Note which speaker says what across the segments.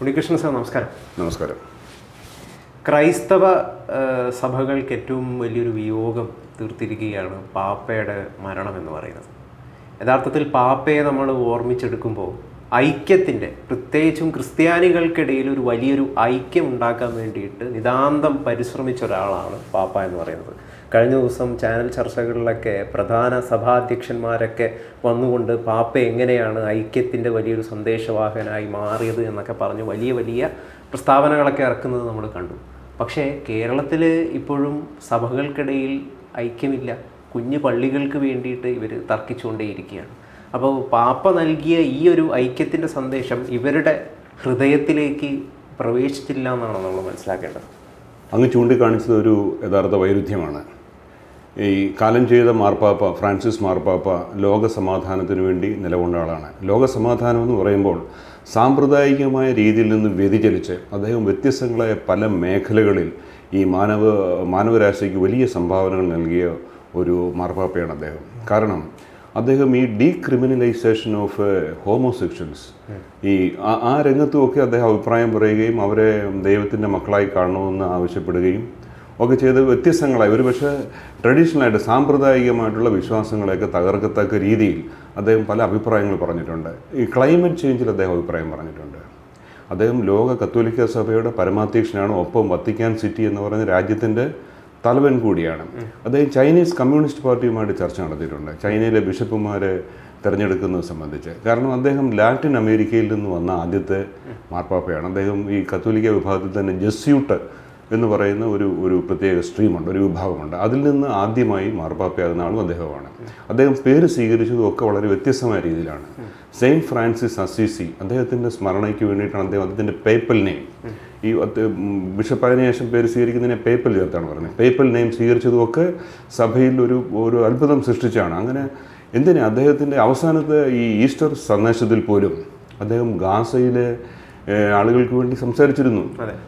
Speaker 1: Unnikrishnan sir നമസ്കാരം.
Speaker 2: നമസ്കാരം.
Speaker 1: ക്രൈസ്തവ സഭകൾക്ക് ഏറ്റവും വലിയൊരു വിയോഗം തീർത്തിരിക്കുകയാണ് പാപ്പയുടെ മരണം എന്ന് പറയുന്നത്. യഥാർത്ഥത്തിൽ പാപ്പയെ നമ്മൾ ഓർമ്മിച്ചെടുക്കുമ്പോൾ ഐക്യത്തിൻ്റെ, പ്രത്യേകിച്ചും ക്രിസ്ത്യാനികൾക്കിടയിൽ ഒരു വലിയൊരു ഐക്യം ഉണ്ടാക്കാൻ വേണ്ടിയിട്ട് നിതാന്തം പരിശ്രമിച്ച ഒരാളാണ് പാപ്പ എന്ന് പറയുന്നത്. കഴിഞ്ഞ ദിവസം ചാനൽ ചർച്ചകളിലൊക്കെ പ്രധാന സഭാധ്യക്ഷന്മാരൊക്കെ വന്നുകൊണ്ട് പാപ്പ എങ്ങനെയാണ് ഐക്യത്തിൻ്റെ വലിയൊരു സന്ദേശവാഹകനായി മാറിയത് എന്നൊക്കെ പറഞ്ഞ് വലിയ വലിയ പ്രസ്താവനകളൊക്കെ ഇറക്കുന്നത് നമ്മൾ കണ്ടു. പക്ഷേ കേരളത്തിൽ ഇപ്പോഴും സഭകൾക്കിടയിൽ ഐക്യമില്ല. കുഞ്ഞു പള്ളികൾക്ക് വേണ്ടിയിട്ട് ഇവർ തർക്കിച്ചുകൊണ്ടേയിരിക്കുകയാണ്. അപ്പോൾ പാപ്പ നൽകിയ ഈ ഒരു ഐക്യത്തിൻ്റെ സന്ദേശം ഇവരുടെ ഹൃദയത്തിലേക്ക് പ്രവേശിച്ചില്ല എന്നാണ് നമ്മൾ മനസ്സിലാക്കേണ്ടത്.
Speaker 2: അങ്ങ് ചൂണ്ടിക്കാണിച്ചത് ഒരു യഥാർത്ഥ വൈരുദ്ധ്യമാണ്. ഈ കാലം ചെയ്ത മാർപ്പാപ്പ ഫ്രാൻസിസ് മാർപ്പാപ്പ ലോക സമാധാനത്തിന് വേണ്ടി നിലകൊണ്ട ആളാണ്. ലോക സമാധാനം എന്ന് പറയുമ്പോൾ സാമ്പ്രദായികമായ രീതിയിൽ നിന്ന് വ്യതിചലിച്ച് അദ്ദേഹം വ്യത്യസ്തങ്ങളായ പല മേഖലകളിൽ ഈ മാനവരാശിക്ക് വലിയ സംഭാവനകൾ നൽകിയ ഒരു മാർപ്പാപ്പയാണ് അദ്ദേഹം. കാരണം അദ്ദേഹം ഈ ഡീക്രിമിനലൈസേഷൻ ഓഫ് ഹോമോസെക്ഷൽസ്, ഈ ആ രംഗത്തുമൊക്കെ അദ്ദേഹം അഭിപ്രായം പറയുകയും അവരെ ദൈവത്തിൻ്റെ മക്കളായി കാണണമെന്ന് ആവശ്യപ്പെടുകയും ഒക്കെ ചെയ്ത് വ്യത്യസ്തങ്ങളായി ഒരുപക്ഷെ ട്രഡീഷണലായിട്ട് സാമ്പ്രദായികമായിട്ടുള്ള വിശ്വാസങ്ങളെയൊക്കെ തകർക്കത്തക്ക രീതിയിൽ അദ്ദേഹം പല അഭിപ്രായങ്ങൾ പറഞ്ഞിട്ടുണ്ട്. ഈ ക്ലൈമറ്റ് ചേഞ്ചിൽ അദ്ദേഹം അഭിപ്രായം പറഞ്ഞിട്ടുണ്ട്. അദ്ദേഹം ലോക കത്തോലിക്ക സഭയുടെ പരമാധ്യക്ഷനാണ്. ഒപ്പം വത്തിക്കാൻ സിറ്റി എന്ന് പറയുന്ന രാജ്യത്തിൻ്റെ തലവൻ കൂടിയാണ്. അദ്ദേഹം ചൈനീസ് കമ്മ്യൂണിസ്റ്റ് പാർട്ടിയുമായിട്ട് ചർച്ച നടത്തിയിട്ടുണ്ട്, ചൈനയിലെ ബിഷപ്പുമാരെ തിരഞ്ഞെടുക്കുന്നത് സംബന്ധിച്ച്. കാരണം അദ്ദേഹം ലാറ്റിൻ അമേരിക്കയിൽ നിന്ന് വന്ന ആദ്യത്തെ മാർപ്പാപ്പയാണ്. അദ്ദേഹം ഈ കത്തോലിക്ക വിഭാഗത്തിൽ തന്നെ ജെസ്യൂട്ട് എന്ന് പറയുന്ന ഒരു പ്രത്യേക സ്ട്രീമുണ്ട്, ഒരു വിഭാഗമുണ്ട്. അതിൽ നിന്ന് ആദ്യമായി മാർപ്പാപ്പയാകുന്ന ആളും അദ്ദേഹമാണ്. അദ്ദേഹം പേര് സ്വീകരിച്ചതും ഒക്കെ വളരെ വ്യത്യസ്തമായ രീതിയിലാണ്. സെയിൻറ്റ് ഫ്രാൻസിസ് അസീസി, അദ്ദേഹത്തിൻ്റെ സ്മരണയ്ക്ക് വേണ്ടിയിട്ടാണ് അദ്ദേഹത്തിൻ്റെ പേപ്പൽ നെയിം, ഈ ബിഷപ്പായതിനു ശേഷം പേര് സ്വീകരിക്കുന്നതിനെ പേപ്പൽ ചേർത്താണ് പറയുന്നത്. പേപ്പൽ നെയിം സ്വീകരിച്ചതുമൊക്കെ സഭയിൽ ഒരു അത്ഭുതം സൃഷ്ടിച്ചാണ്. അങ്ങനെ എന്തിനാ അദ്ദേഹത്തിൻ്റെ അവസാനത്തെ ഈ ഈസ്റ്റർ സന്ദേശത്തിൽ പോലും അദ്ദേഹം ഗാസയിലെ ആളുകൾക്ക് വേണ്ടി സംസാരിച്ചിരുന്നു.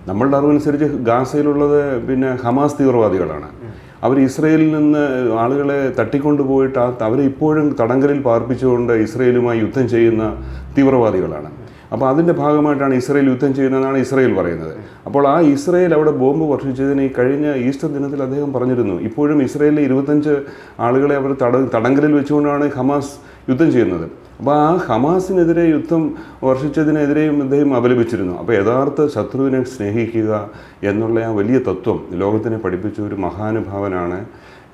Speaker 2: നമ്മളുടെ അറിവനുസരിച്ച് ഗാസയിലുള്ളത് പിന്നെ ഹമാസ് തീവ്രവാദികളാണ്. അവർ ഇസ്രയേലിൽ നിന്ന് ആളുകളെ തട്ടിക്കൊണ്ടുപോയിട്ട് അവരെ ഇപ്പോഴും തടങ്കലിൽ പാർപ്പിച്ചുകൊണ്ട് ഇസ്രയേലുമായി യുദ്ധം ചെയ്യുന്ന തീവ്രവാദികളാണ്. അപ്പോൾ അതിൻ്റെ ഭാഗമായിട്ടാണ് ഇസ്രയേൽ യുദ്ധം ചെയ്യുന്നതെന്നാണ് ഇസ്രയേൽ പറയുന്നത്. അപ്പോൾ ആ ഇസ്രയേൽ അവിടെ ബോംബ് വർഷിച്ചതിന് ഈ കഴിഞ്ഞ ഈസ്റ്റർ ദിനത്തിൽ അദ്ദേഹം പറഞ്ഞിരുന്നു, ഇപ്പോഴും ഇസ്രയേലിലെ 25 ആളുകളെ അവർ തടങ്കലിൽ വെച്ചുകൊണ്ടാണ് ഹമാസ് യുദ്ധം ചെയ്യുന്നത്. അപ്പോൾ ആ ഹമാസിനെതിരെ യുദ്ധം വർഷിച്ചതിനെതിരെയും അദ്ദേഹം അപലപിച്ചിരുന്നു. അപ്പോൾ യഥാർത്ഥ ശത്രുവിനെ സ്നേഹിക്കുക എന്നുള്ള ആ വലിയ തത്വം ലോകത്തിനെ പഠിപ്പിച്ച ഒരു മഹാനുഭാവനാണ്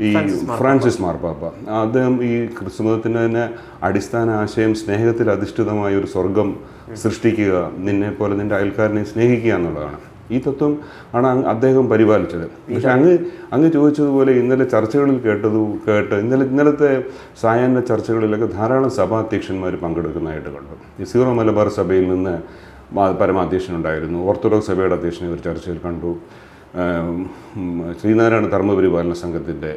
Speaker 2: ഈ ഫ്രാൻസിസ് മാർപ്പാപ്പ. അദ്ദേഹം ഈ ക്രിസ്തുമതത്തിൻ്റെ തന്നെ അടിസ്ഥാന ആശയം സ്നേഹത്തിൽ അധിഷ്ഠിതമായ ഒരു സ്വർഗം സൃഷ്ടിക്കുക, നിന്നെ പോലെ നിൻ്റെ അയൽക്കാരനെ സ്നേഹിക്കുക എന്നുള്ളതാണ്. ഈ തത്വം ആണ് അദ്ദേഹം പരിപാലിച്ചത്. പക്ഷെ അങ്ങ് ചോദിച്ചതുപോലെ ഇന്നലെ ചർച്ചകളിൽ ഇന്നലത്തെ സായാഹ്ന ചർച്ചകളിലൊക്കെ ധാരാളം സഭാധ്യക്ഷന്മാർ പങ്കെടുക്കുന്നതായിട്ട് കണ്ടു. ഈ സീറോ മലബാർ സഭയിൽ നിന്ന് പരമാധ്യക്ഷനുണ്ടായിരുന്നു, ഓർത്തഡോക്സ് സഭയുടെ അധ്യക്ഷനെ ഒരു ചർച്ചയിൽ കണ്ടു, ശ്രീനാരായണ ധർമ്മപരിപാലന സംഘത്തിൻ്റെ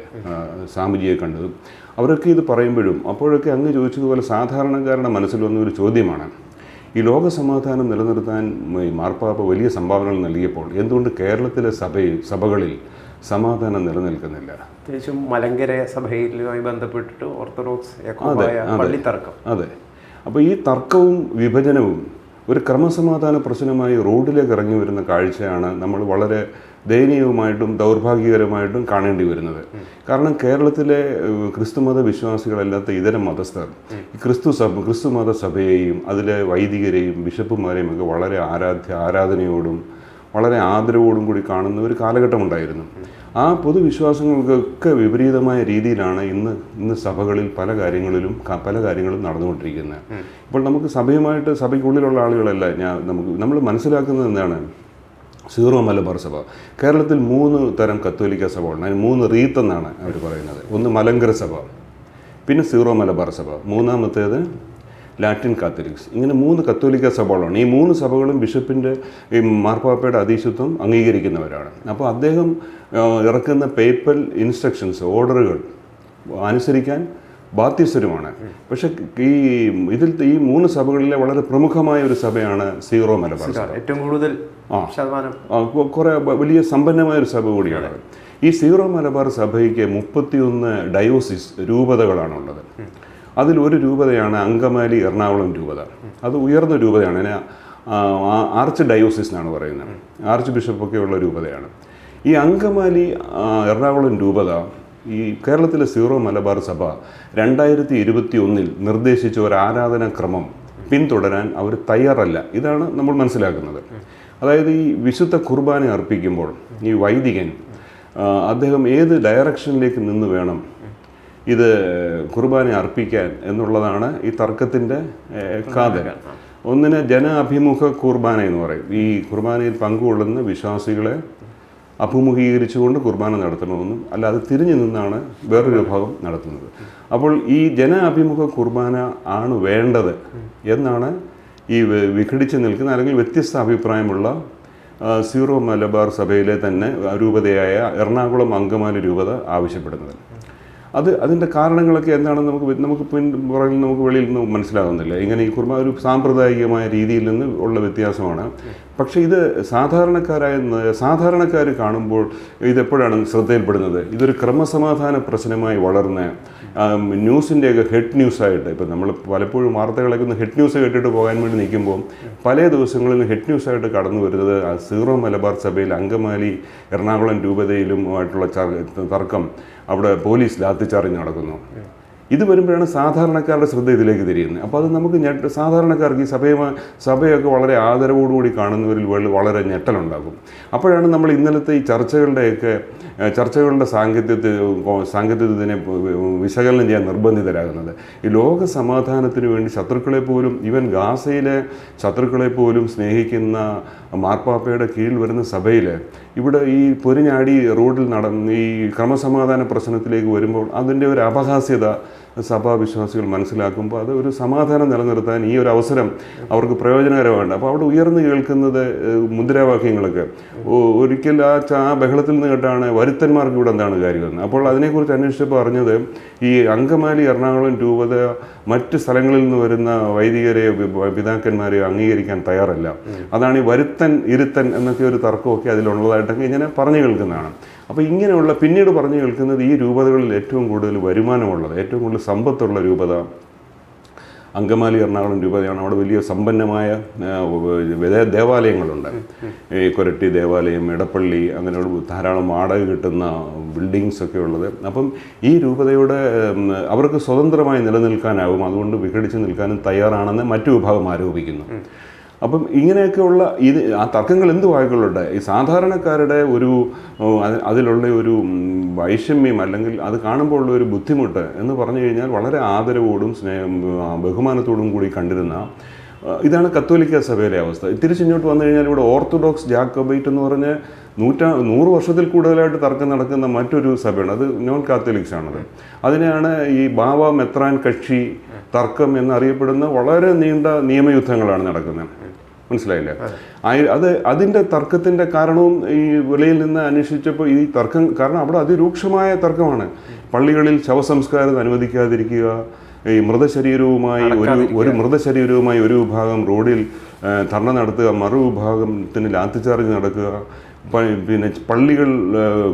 Speaker 2: സ്വാമിജിയെ കണ്ടു. അവരൊക്കെ ഇത് പറയുമ്പോഴും അപ്പോഴൊക്കെ അങ്ങ് ചോദിച്ചതുപോലെ സാധാരണക്കാരുടെ മനസ്സിൽ വന്ന ഒരു ചോദ്യമാണ്, ഈ ലോക സമാധാനം നിലനിർത്താൻ മാർപ്പാപ്പ വലിയ സംഭാവനകൾ നൽകിയപ്പോൾ എന്തുകൊണ്ട് കേരളത്തിലെ സഭകളിൽ സമാധാനം നിലനിൽക്കുന്നില്ല?
Speaker 1: പ്രത്യേകിച്ചും മലങ്കര സഭയുമായി ബന്ധപ്പെട്ടിട്ട് ഓർത്തഡോക്സ് തർക്കം.
Speaker 2: അതെ. അപ്പോൾ ഈ തർക്കവും വിഭജനവും ഒരു ക്രമസമാധാന പ്രശ്നമായി റോഡിലേക്ക് ഇറങ്ങി വരുന്ന കാഴ്ചയാണ് നമ്മൾ വളരെ ദയനീയവുമായിട്ടും ദൗർഭാഗ്യകരമായിട്ടും കാണേണ്ടി വരുന്നത്. കാരണം കേരളത്തിലെ ക്രിസ്തുമത വിശ്വാസികളല്ലാത്ത ഇതര മതസ്ഥർ ക്രിസ്തുമത സഭയെയും അതിലെ വൈദികരെയും ബിഷപ്പുമാരെയും ഒക്കെ വളരെ ആരാധനയോടും വളരെ ആദരവോടും കൂടി കാണുന്ന ഒരു കാലഘട്ടമുണ്ടായിരുന്നു. ആ പൊതുവിശ്വാസങ്ങൾക്കൊക്കെ വിപരീതമായ രീതിയിലാണ് ഇന്ന് സഭകളിൽ പല കാര്യങ്ങളും നടന്നുകൊണ്ടിരിക്കുന്നത്. ഇപ്പോൾ നമുക്ക് സഭയ്ക്കുള്ളിലുള്ള ആളുകളല്ല നമ്മൾ മനസ്സിലാക്കുന്നത് എന്താണ്? സീറോ മലബാർ സഭ, കേരളത്തിൽ 3 തരം കത്തോലിക്ക സഭ ഉണ്ട്. അതിന് 3 റീത്ത് എന്നാണ് അവർ പറയുന്നത്. ഒന്ന് മലങ്കര സഭ, പിന്നെ സീറോ മലബാർ സഭ, മൂന്നാമത്തേത് ലാറ്റിൻ കാത്തലിക്സ്. ഇങ്ങനെ 3 കത്തോലിക്ക സഭകളാണ്. ഈ 3 സഭകളും ബിഷപ്പിൻ്റെ ഈ മാർപ്പാപ്പയുടെ അധീശത്വം അംഗീകരിക്കുന്നവരാണ്. അപ്പോൾ അദ്ദേഹം ഇറക്കുന്ന പേപ്പൽ ഇൻസ്ട്രക്ഷൻസ്, ഓർഡറുകൾ അനുസരിക്കാൻ ബാധ്യസ്ഥരുമാണ്. പക്ഷെ ഈ 3 സഭകളിലെ വളരെ പ്രമുഖമായ ഒരു സഭയാണ് സീറോ മലബാർ സഭ.
Speaker 1: ഏറ്റവും കൂടുതൽ
Speaker 2: കുറേ വലിയ സമ്പന്നമായ ഒരു സഭ കൂടിയാണ്. ഈ സീറോ മലബാർ സഭയ്ക്ക് 31 ഡയോസിസ് രൂപതകളാണുള്ളത്. അതിലൊരു രൂപതയാണ് അങ്കമാലി എറണാകുളം രൂപത. അത് ഉയർന്ന രൂപതയാണ്. ആർച്ച് ഡയോസിസ് എന്നാണ് പറയുന്നത്, ആർച്ച് ബിഷപ്പൊക്കെ ഉള്ള രൂപതയാണ്. ഈ അങ്കമാലി എറണാകുളം രൂപത ഈ കേരളത്തിലെ സീറോ മലബാർ സഭ 2021 നിർദ്ദേശിച്ച ഒരു ആരാധനാക്രമം പിന്തുടരാൻ അവർ തയ്യാറല്ല. ഇതാണ് നമ്മൾ മനസ്സിലാക്കുന്നത്. അതായത് ഈ വിശുദ്ധ കുർബാന അർപ്പിക്കുമ്പോൾ ഈ വൈദികൻ അദ്ദേഹം ഏത് ഡയറക്ഷനിലേക്ക് നിന്ന് വേണം ഇത് കുർബാന അർപ്പിക്കാൻ എന്നുള്ളതാണ് ഈ തർക്കത്തിൻ്റെ കാതൽ. ഒന്നിന് ജനാഭിമുഖ കുർബാന എന്ന് പറയും. ഈ കുർബാനയിൽ പങ്കുകൊള്ളുന്ന വിശ്വാസികളെ അഭിമുഖീകരിച്ചുകൊണ്ട് കുർബാന നടത്തണമെന്നും അല്ലാതെ തിരിഞ്ഞു നിന്നാണ് വേറൊരു വിഭാഗം നടത്തുന്നത്. അപ്പോൾ ഈ ജനാഭിമുഖ കുർബാന ആണ് വേണ്ടത് എന്നാണ് ഈ വിഘടിച്ച് നിൽക്കുന്ന അല്ലെങ്കിൽ വ്യത്യസ്ത അഭിപ്രായമുള്ള സീറോ മലബാർ സഭയിലെ തന്നെ രൂപതയായ എറണാകുളം അങ്കമാലി രൂപത ആവശ്യപ്പെടുന്നത്. അതിൻ്റെ കാരണങ്ങളൊക്കെ എന്താണെന്ന് നമുക്ക് പുറകിൽ നമുക്ക് വെളിയിൽ നിന്ന് മനസ്സിലാകുന്നില്ല. ഇങ്ങനെ ഈ കുർബാന ഒരു സാമ്പ്രദായികമായ രീതിയിൽ നിന്ന് ഉള്ള വ്യത്യാസമാണ്. പക്ഷേ ഇത് സാധാരണക്കാർ കാണുമ്പോൾ ഇതെപ്പോഴാണ് ശ്രദ്ധയിൽപ്പെടുന്നത്? ഇതൊരു ക്രമസമാധാന പ്രശ്നമായി വളർന്ന് ന്യൂസിൻ്റെയൊക്കെ ഹെഡ് ന്യൂസായിട്ട്, ഇപ്പം നമ്മൾ പലപ്പോഴും വാർത്തകളൊക്കെ ഒന്ന് ഹെഡ് ന്യൂസ് കേട്ടിട്ട് പോകാൻ വേണ്ടി നിൽക്കുമ്പോൾ പല ദിവസങ്ങളിലും ഹെഡ് ന്യൂസായിട്ട് കടന്നു വരുന്നത് സീറോ മലബാർ സഭയിൽ അങ്കമാലി എറണാകുളം രൂപതയിലുമായിട്ടുള്ള തർക്കം, അവിടെ പോലീസ് ലാത്തിച്ചാർജ് നടക്കുന്നു. ഇത് വരുമ്പോഴാണ് സാധാരണക്കാരുടെ ശ്രദ്ധ ഇതിലേക്ക് തിരിയുന്നത്. അപ്പോൾ അത് നമുക്ക് സാധാരണക്കാർക്ക് ഈ സഭയൊക്കെ വളരെ ആദരവോടുകൂടി കാണുന്നവരിൽ വളരെ ഞെട്ടലുണ്ടാകും. അപ്പോഴാണ് നമ്മൾ ഇന്നലത്തെ ഈ ചർച്ചകളുടെ സാങ്കത്യത്തിനെ വിശകലനം ചെയ്യാൻ നിർബന്ധിതരാകുന്നത്. ഈ ലോക സമാധാനത്തിന് വേണ്ടി ശത്രുക്കളെ പോലും, ഈവൻ ഗാസയിലെ ശത്രുക്കളെ പോലും സ്നേഹിക്കുന്ന മാർപ്പാപ്പയുടെ കീഴിൽ വരുന്ന സഭയിൽ ഇവിടെ ഈ പൊരിഞ്ഞാടി റോഡിൽ ഈ ക്രമസമാധാന പ്രശ്നത്തിലേക്ക് വരുമ്പോൾ അതിൻ്റെ ഒരു അപഹാസ്യത സഭാവിശ്വാസികൾ മനസ്സിലാക്കുമ്പോൾ അത് ഒരു സമാധാനം നിലനിർത്താൻ ഈ ഒരു അവസരം അവർക്ക് പ്രയോജനകരമാണ്. അപ്പോൾ അവിടെ ഉയർന്നു കേൾക്കുന്നത് മുദ്രാവാക്യങ്ങളൊക്കെ ഒരിക്കൽ ആ ബഹളത്തിൽ നിന്ന് കേട്ടാണ് വരുത്തന്മാർക്ക് ഇവിടെ എന്താണ് കാര്യമെന്ന്. അപ്പോൾ അതിനെക്കുറിച്ച് അന്വേഷിച്ചപ്പോൾ അറിഞ്ഞത് ഈ അങ്കമാലി എറണാകുളം രൂപത മറ്റ് സ്ഥലങ്ങളിൽ നിന്ന് വരുന്ന വൈദികരെയോ പിതാക്കന്മാരെയോ അംഗീകരിക്കാൻ തയ്യാറല്ല. അതാണ് ഈ വരുത്തൻ ഇരുത്തൻ എന്നൊക്കെ ഒരു തർക്കമൊക്കെ അതിലുള്ളതായിട്ടൊക്കെ ഇങ്ങനെ പറഞ്ഞു കേൾക്കുന്നതാണ്. അപ്പോൾ ഇങ്ങനെയുള്ള പിന്നീട് പറഞ്ഞു കേൾക്കുന്നത് ഈ രൂപതകളിൽ ഏറ്റവും കൂടുതൽ വരുമാനമുള്ളത്, ഏറ്റവും കൂടുതൽ സമ്പത്തുള്ള രൂപത അങ്കമാലി എറണാകുളം രൂപതയാണ്. അവിടെ വലിയ സമ്പന്നമായ ദേവാലയങ്ങളുണ്ട്. ഈ കൊരട്ടി ദേവാലയം, എടപ്പള്ളി, അങ്ങനെയുള്ള ധാരാളം വാടക കിട്ടുന്ന ബിൽഡിങ്സ് ഒക്കെ ഉള്ളത്. അപ്പം ഈ രൂപതയുടെ അവർക്ക് സ്വതന്ത്രമായി നിലനിൽക്കാനാവും, അതുകൊണ്ട് വിഘടിച്ച് നിൽക്കാനും തയ്യാറാണെന്ന് മറ്റു വിഭാഗം ആരോപിക്കുന്നു. അപ്പം ഇങ്ങനെയൊക്കെയുള്ള ആ തർക്കങ്ങൾ എന്തുവായിക്കൊള്ളട്ടെ, ഈ സാധാരണക്കാരുടെ അതിലുള്ള ഒരു വൈഷമ്യം അല്ലെങ്കിൽ അത് കാണുമ്പോൾ ഉള്ള ഒരു ബുദ്ധിമുട്ട് എന്ന് പറഞ്ഞു കഴിഞ്ഞാൽ വളരെ ആദരവോടും ബഹുമാനത്തോടും കൂടി കണ്ടിരുന്ന ഇതാണ് കത്തോലിക്ക സഭയിലെ അവസ്ഥ. തിരിച്ചിങ്ങോട്ട് വന്നു കഴിഞ്ഞാൽ ഇവിടെ ഓർത്തഡോക്സ് ജാക്കബൈറ്റ് എന്ന് പറഞ്ഞ് 100 വർഷത്തിൽ കൂടുതലായിട്ട് തർക്കം നടക്കുന്ന മറ്റൊരു സഭയാണ്. അത് നോൺ കാത്തലിക്സ് ആണത്. അതിനെയാണ് ഈ ബാവ മെത്രാൻ കക്ഷി തർക്കം എന്നറിയപ്പെടുന്ന വളരെ നീണ്ട നിയമയുദ്ധങ്ങളാണ് നടക്കുന്നത്. മനസ്സിലായില്ലേ? അതിൻ്റെ തർക്കത്തിൻ്റെ കാരണവും ഈ വെളിയിൽ നിന്ന് അന്വേഷിച്ചപ്പോൾ ഈ തർക്കം കാരണം അവിടെ അതിരൂക്ഷമായ തർക്കമാണ്. പള്ളികളിൽ ശവസംസ്കാരം അനുവദിക്കാതിരിക്കുക, ഈ മൃതശരീരവുമായി ഒരു വിഭാഗം റോഡിൽ ധർണ നടത്തുക, മറുവിഭാഗത്തിന് ലാത്തിച്ചാർജ് നടക്കുക, പിന്നെ പള്ളികൾ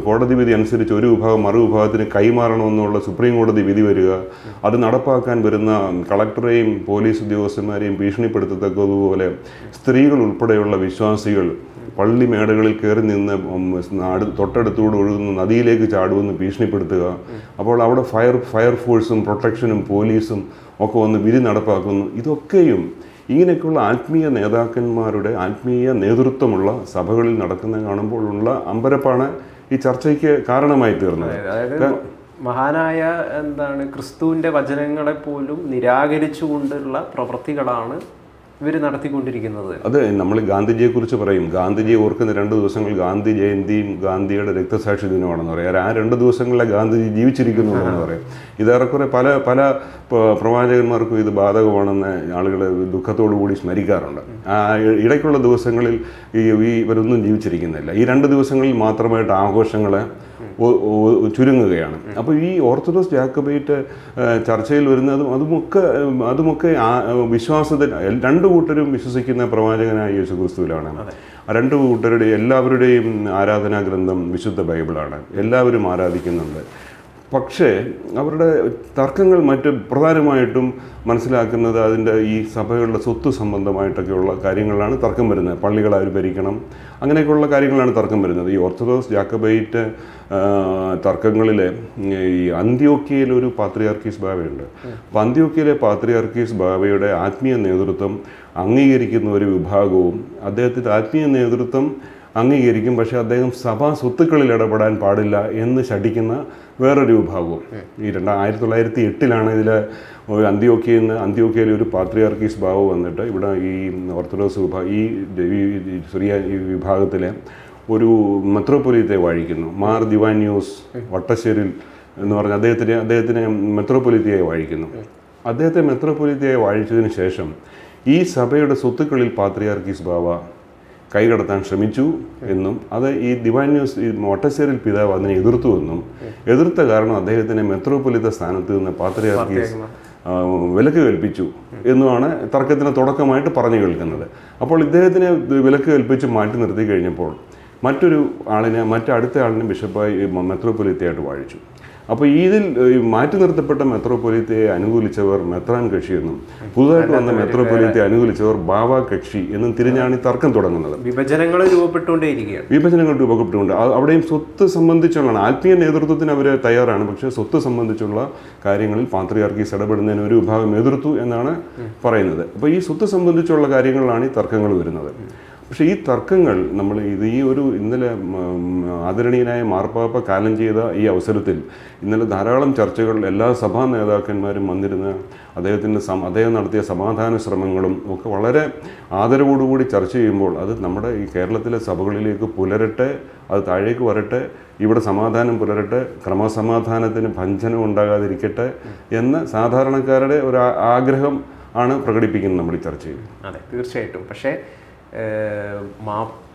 Speaker 2: കോടതി വിധി അനുസരിച്ച് ഒരു വിഭാഗം മറുവിഭാഗത്തിന് കൈമാറണമെന്നുള്ള സുപ്രീം കോടതി വിധി വരിക, അത് നടപ്പാക്കാൻ വരുന്ന കളക്ടറെയും പോലീസ് ഉദ്യോഗസ്ഥന്മാരെയും ഭീഷണിപ്പെടുത്തത്തക്കതുപോലെ സ്ത്രീകൾ ഉൾപ്പെടെയുള്ള വിശ്വാസികൾ പള്ളി മേടകളിൽ കയറി നിന്ന് തൊട്ടടുത്തൂടെ ഒഴുകുന്ന നദിയിലേക്ക് ചാടുമെന്ന് ഭീഷണിപ്പെടുത്തുക. അപ്പോൾ അവിടെ ഫയർഫോഴ്സും പ്രൊട്ടക്ഷനും പോലീസും ഒക്കെ വന്ന് വിധി നടപ്പാക്കുന്നു. ഇതൊക്കെയും ഇങ്ങനെയൊക്കെയുള്ള ആത്മീയ നേതാക്കന്മാരുടെ ആത്മീയ നേതൃത്വമുള്ള സഭകളിൽ നടക്കുന്ന കാണുമ്പോഴുള്ള അമ്പരപ്പാണ് ഈ ചർച്ചയ്ക്ക് കാരണമായി തീർന്നത്.
Speaker 1: അതായത് മഹാനായ ക്രിസ്തുവിൻ്റെ വചനങ്ങളെ പോലും നിരാകരിച്ചുകൊണ്ടുള്ള പ്രവൃത്തികളാണ് ഇവർ നടത്തിക്കൊണ്ടിരിക്കുന്നത്.
Speaker 2: അത് നമ്മൾ ഗാന്ധിജിയെക്കുറിച്ച് പറയും. ഗാന്ധിജിയെ ഓർക്കുന്ന 2 ദിവസങ്ങൾ ഗാന്ധി ജയന്തിയും ഗാന്ധിയുടെ രക്തസാക്ഷി ദിനമാണെന്ന് പറയാം. ആ 2 ദിവസങ്ങളിലെ ഗാന്ധിജി ജീവിച്ചിരിക്കുന്നു എന്ന് പറയും. ഇതേറെക്കുറെ പല പ്രവാചകന്മാർക്കും ഇത് ബാധകമാണെന്ന് ആളുകൾ ദുഃഖത്തോടു കൂടി സ്മരിക്കാറുണ്ട്. ആ ഇടയ്ക്കുള്ള ദിവസങ്ങളിൽ ഇവരൊന്നും ജീവിച്ചിരിക്കുന്നില്ല. ഈ 2 ദിവസങ്ങളിൽ മാത്രമായിട്ട് ആഘോഷങ്ങളെ ചുരുങ്ങുകയാണ്. അപ്പോൾ ഈ ഓർത്തഡോക്സ് ജാക്കബൈറ്റ് ചർച്ചയിൽ വരുന്നതും അതുമൊക്കെ വിശ്വാസത്തിൽ 2 കൂട്ടരും വിശ്വസിക്കുന്ന പ്രവാചകനായ യേശു ക്രിസ്തുവിലാണ്. 2 കൂട്ടരുടെ എല്ലാവരുടെയും ആരാധനാ ഗ്രന്ഥം വിശുദ്ധ ബൈബിളാണ്. എല്ലാവരും ആരാധിക്കുന്നുണ്ട്. പക്ഷേ അവരുടെ തർക്കങ്ങൾ മറ്റ് പ്രധാനമായിട്ടും മനസ്സിലാക്കുന്നത് അതിൻ്റെ ഈ സഭകളുടെ സ്വത്ത് സംബന്ധമായിട്ടൊക്കെയുള്ള കാര്യങ്ങളാണ് തർക്കം വരുന്നത്. പള്ളികൾ ആര് ഭരിക്കണം, അങ്ങനെയൊക്കെയുള്ള കാര്യങ്ങളാണ് തർക്കം വരുന്നത്. ഈ ഓർത്തഡോക്സ് ജാക്കബൈറ്റ് തർക്കങ്ങളിൽ ഈ അന്ത്യോക്യയിൽ ഒരു പാത്രിയാർക്കീസ് ബാവയുണ്ട്. അപ്പോൾ അന്ത്യോക്യയിലെ പാത്രിയാർക്കീസ് ബാവയുടെ ആത്മീയ നേതൃത്വം അംഗീകരിക്കുന്ന ഒരു വിഭാഗവും അദ്ദേഹത്തിൻ്റെ ആത്മീയ നേതൃത്വം അംഗീകരിക്കും, പക്ഷേ അദ്ദേഹം സഭാ സ്വത്തുക്കളിൽ ഇടപെടാൻ പാടില്ല എന്ന് ശഠിക്കുന്ന വേറൊരു വിഭാഗവും. ഈ 1908 ഇതിൽ അന്ത്യോക്യയിൽ ഒരു പാത്രിയാർക്കീസ് ബാവ വന്നിട്ട് ഇവിടെ ഈ ഓർത്തഡോക്സ് ഈ വിഭാഗത്തിലെ ഒരു മെത്രോപൊലീത്തെ വാഴിക്കുന്നു. മാർ ദിവാന്യൂസ് വട്ടശ്ശേരിൽ എന്ന് പറഞ്ഞ അദ്ദേഹത്തിനെ മെത്രോപൊലീത്തയായി വാഴിക്കുന്നു. അദ്ദേഹത്തെ മെത്രോപൊലീത്തയായി വാഴിച്ചതിന് ശേഷം ഈ സഭയുടെ സ്വത്തുക്കളിൽ പാത്രിയാർക്കീസ് ബാവ കൈകടത്താൻ ശ്രമിച്ചു എന്നും അത് ഈ ദിവാന്യൂസ് വട്ടശ്ശേരിൽ പിതാവ് അതിനെ എതിർത്ത കാരണം അദ്ദേഹത്തിനെ മെത്രോപൊലിത്ത സ്ഥാനത്ത് നിന്ന് പാത്രിയാർക്കീസ് വിലക്ക് കൽപ്പിച്ചു എന്നുമാണ് തർക്കത്തിന് തുടക്കമായിട്ട് പറഞ്ഞു കേൾക്കുന്നത്. അപ്പോൾ ഇദ്ദേഹത്തിനെ വിലക്ക് കൽപ്പിച്ച് മാറ്റി നിർത്തി കഴിഞ്ഞപ്പോൾ അടുത്ത ആളിനെ ബിഷപ്പായി മെത്രോപൊലിത്തയായിട്ട് വാഴിച്ചു. അപ്പോൾ ഇതിൽ മാറ്റി നിർത്തപ്പെട്ട മെത്രോപൊലിത്തയെ അനുകൂലിച്ചവർ മെത്രാൻ കക്ഷിയെന്നും പുതുതായിട്ട് വന്ന മെത്രോപൊലിത്തയെ അനുകൂലിച്ചവർ ബാവ കക്ഷി എന്നും തിരിഞ്ഞാണ് ഈ തർക്കം തുടങ്ങുന്നത്.
Speaker 1: വിഭജനങ്ങൾ രൂപപ്പെട്ടുകൊണ്ട്
Speaker 2: അവിടെയും സ്വത്ത് സംബന്ധിച്ചുള്ളതാണ്. ആത്മീയ നേതൃത്വത്തിന് അവർ തയ്യാറാണ്, പക്ഷേ സ്വത്ത് സംബന്ധിച്ചുള്ള കാര്യങ്ങളിൽ പാത്രിയാർക്കീസ് ഇടപെടുന്നതിന് ഒരു വിഭാഗം എതിർത്തു എന്നാണ് പറയുന്നത്. അപ്പോൾ ഈ സ്വത്ത് സംബന്ധിച്ചുള്ള കാര്യങ്ങളിലാണ് ഈ തർക്കങ്ങൾ വരുന്നത്. പക്ഷേ ഈ തർക്കങ്ങൾ ഇന്നലെ ആദരണീയനായ മാർപ്പാപ്പ കാലം ചെയ്ത ഈ അവസരത്തിൽ ഇന്നലെ ധാരാളം ചർച്ചകൾ എല്ലാ സഭാ നേതാക്കന്മാരും വന്നിരുന്ന് അദ്ദേഹം നടത്തിയ സമാധാന ശ്രമങ്ങളും ഒക്കെ വളരെ ആദരവോടുകൂടി ചർച്ച ചെയ്യുമ്പോൾ അത് നമ്മുടെ ഈ കേരളത്തിലെ സഭകളിലേക്ക് പുലരട്ടെ, അത് താഴേക്ക് വരട്ടെ, ഇവിടെ സമാധാനം പുലരട്ടെ, ക്രമസമാധാനത്തിന് ഭഞ്ജനം ഉണ്ടാകാതിരിക്കട്ടെ എന്ന് സാധാരണക്കാരുടെ ഒരു ആഗ്രഹം ആണ് പ്രകടിപ്പിക്കുന്നത് നമ്മൾ ഈ ചർച്ചയിൽ.
Speaker 1: അതെ, തീർച്ചയായിട്ടും. പക്ഷേ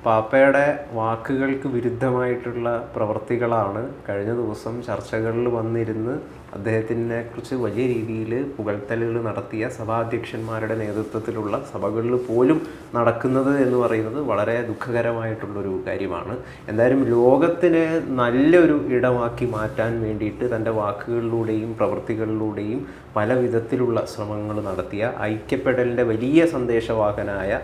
Speaker 1: പാപ്പയുടെ വാക്കുകൾക്ക് വിരുദ്ധമായിട്ടുള്ള പ്രവർത്തികളാണ് കഴിഞ്ഞ ദിവസം ചർച്ചകളിൽ വന്നിരുന്ന് അദ്ദേഹത്തിനെ കുറിച്ച് വലിയ രീതിയിൽ പുകഴ്ത്തലുകൾ നടത്തിയ സഭാധ്യക്ഷന്മാരുടെ നേതൃത്വത്തിലുള്ള സഭകളിൽ പോലും നടക്കുന്നത് എന്ന് പറയുന്നത് വളരെ ദുഃഖകരമായിട്ടുള്ളൊരു കാര്യമാണ്. എന്തായാലും ലോകത്തിന് നല്ലൊരു ഇടമാക്കി മാറ്റാൻ വേണ്ടിയിട്ട് തൻ്റെ വാക്കുകളിലൂടെയും പ്രവൃത്തികളിലൂടെയും പല വിധത്തിലുള്ള ശ്രമങ്ങൾ നടത്തിയ ഐക്യപ്പെടലിൻ്റെ വലിയ സന്ദേശവാഹനായ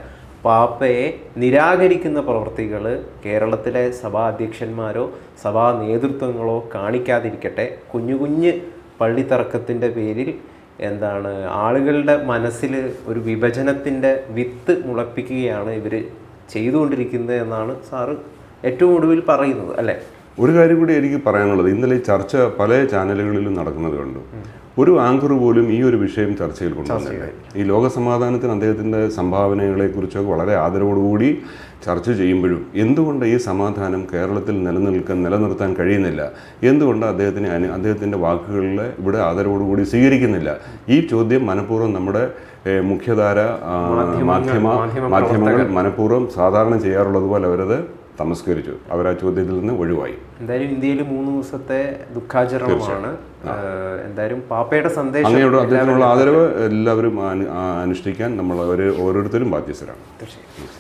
Speaker 1: പാപ്പയെ നിരാകരിക്കുന്ന പ്രവൃത്തികൾ കേരളത്തിലെ സഭാ അധ്യക്ഷന്മാരോ സഭാ നേതൃത്വങ്ങളോ കാണിക്കാതിരിക്കട്ടെ. കുഞ്ഞു പള്ളിത്തർക്കത്തിൻ്റെ പേരിൽ ആളുകളുടെ മനസ്സിൽ ഒരു വിഭജനത്തിൻ്റെ വിത്ത് മുളപ്പിക്കുകയാണ് ഇവർ ചെയ്തുകൊണ്ടിരിക്കുന്നത് എന്നാണ് സാറ് ഏറ്റവും ഒടുവിൽ പറയുന്നത്, അല്ലേ?
Speaker 2: ഒരു കാര്യം കൂടി എനിക്ക് പറയാനുള്ളത്, ഇന്നലെ ഈ ചർച്ച പല ചാനലുകളിലും നടക്കുന്നത് കണ്ടു. ഒരു ആങ്കർ പോലും ഈ ഒരു വിഷയം ചർച്ചയിൽ കൊണ്ടുവന്നില്ല. ഈ ലോകസമാധാനത്തിന് അദ്ദേഹത്തിൻ്റെ സംഭാവനകളെക്കുറിച്ചൊക്കെ വളരെ ആദരവോടുകൂടി ചർച്ച ചെയ്യുമ്പോഴും എന്തുകൊണ്ട് ഈ സമാധാനം കേരളത്തിൽ നിലനിർത്താൻ കഴിയുന്നില്ല, എന്തുകൊണ്ട് അദ്ദേഹത്തിൻ്റെ വാക്കുകളിൽ ഇവിടെ ആദരവോടുകൂടി സ്വീകരിക്കുന്നില്ല? ഈ ചോദ്യം മനഃപൂർവ്വം നമ്മുടെ മുഖ്യധാര മാധ്യമങ്ങൾ മനഃപൂർവ്വം സാധാരണ ചെയ്യാറുള്ളത് പോലെ അവരത് തമസ്കരിച്ചു. അവർ ആ ചോദ്യത്തിൽ നിന്ന് ഒഴിവായി.
Speaker 1: എന്തായാലും ഇന്ത്യയിൽ 3 ദിവസത്തെ ദുഃഖാചരണമാണ്. എന്തായാലും പാപ്പയുടെ സന്ദേശം
Speaker 2: അദ്ദേഹത്തിനുള്ള ആദരവ് എല്ലാവരും അനുഷ്ഠിക്കാൻ നമ്മൾ ഓരോരുത്തരും ബാധ്യസ്ഥരാണ്.
Speaker 1: തീർച്ചയായും.